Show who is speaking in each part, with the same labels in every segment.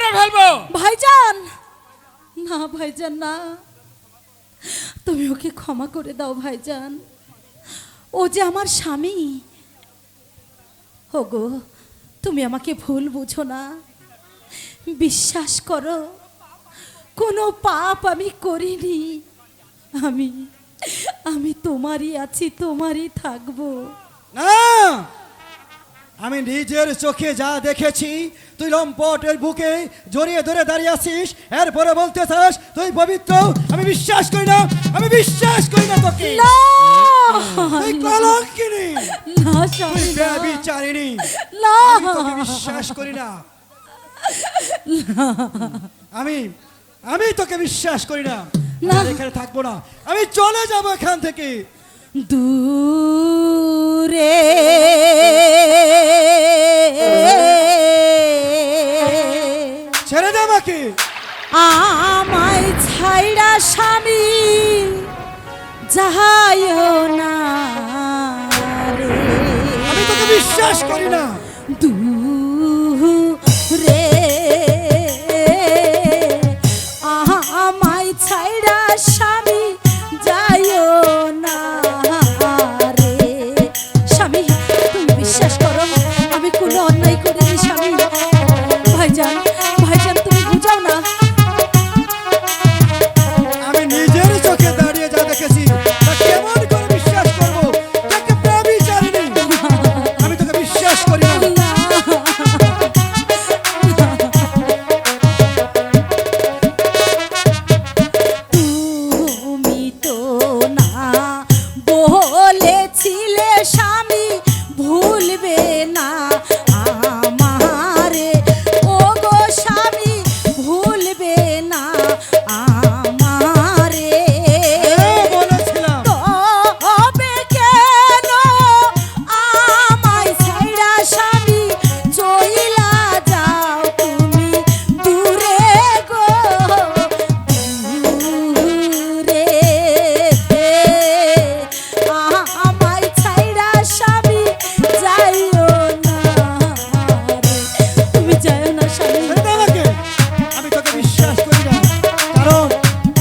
Speaker 1: মেরে ফেলবো।
Speaker 2: ভাইজান, না ভাইজান না, তুমি ওকে ক্ষমা করে দাও ভাইজান। ও যে আমার স্বামী। ওগো, তুমি আমাকে ভুল বুঝো না, বিশ্বাস করো কোনো পাপ আমি করিনি। আমি আমি তোমারই আছি, তোমারই থাকবো।
Speaker 3: না, আমি নিজের চোখে যা দেখেছি, তুই লম্পটের বুকে জড়িয়ে ধরে দাঁড়িয়ে আছিস, এরপরে বলতে চাস তুই পবিত্র। আমি বিশ্বাস করি না, আমি বিশ্বাস করি না তোকে।
Speaker 2: না,
Speaker 3: তুই কলঙ্কিনী,
Speaker 2: না
Speaker 3: তুই
Speaker 2: স্বামী, না।
Speaker 3: ব্যভিচারিণী।
Speaker 2: না,
Speaker 3: আমি তোকে বিশ্বাস করি না। আমি তোকে বিশ্বাস করি না।
Speaker 2: না।
Speaker 3: আর এখানে থাকবো না, আমি চলে যাব এখান থেকে
Speaker 2: দূরে।
Speaker 3: ছেড়ে দে আমাকে।
Speaker 2: আমায় ছাইড়া স্বামী যাইও না রে।
Speaker 3: আমি তোকে বিশ্বাস করি না।
Speaker 2: দূরে আমায় ছাইড়া স্বামী যাইও না রে। স্বামী, তুমি বিশ্বাস করো আমি কোনো অন্যায় করিনি স্বামী। ভাইজান, ভাইজান তুমি বুঝাও না।
Speaker 3: আমি নিজের চোখে দাঁড়িয়ে যা দেখেছি, তা কেমন করে বিশ্বাস করবো তাকে ব্যভিচারিণী? আমি তোকে বিশ্বাস করি না।
Speaker 2: তুমি তো না বলেছিলে স্বামী ভুলবে না আমারে। ও গো স্বামী, ভুলবে না আমারে।
Speaker 3: হ্যাঁ, বলেছিলাম।
Speaker 2: তবে কেন আমায় ছাইড়া স্বামী চইলা যাও তুমি দূরে গো, দূরে। আমায় ছাইড়া স্বামী যাইও না রে। তুমি যাইও না স্বামী।
Speaker 3: ছেড়ে দে আমাকে। আমি তোকে বিশ্বাস করি না, কারণ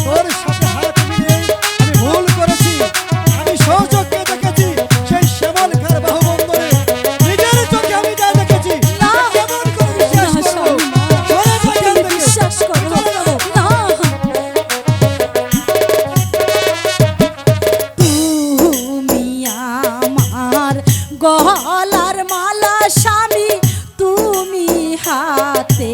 Speaker 3: তোর সাথে হাত মিলিয়ে আমি ভুল করেছি। আমি সচক্ষে দেখেছি সেই শ্যামলখার বাহুবন্ধনে, নিজের চোখে আমি যা দেখেছি,
Speaker 2: না।
Speaker 3: তা কেমন করে বিশ্বাস
Speaker 2: না,
Speaker 3: করবো?
Speaker 2: স্বামী, না।
Speaker 3: চলে যা এখান
Speaker 2: তুমি
Speaker 3: থেকে।
Speaker 2: বিশ্বাস করো
Speaker 3: চলে যাবো।
Speaker 2: না। তুমি আমার গলার মালা স্বামী, তুমি হাতে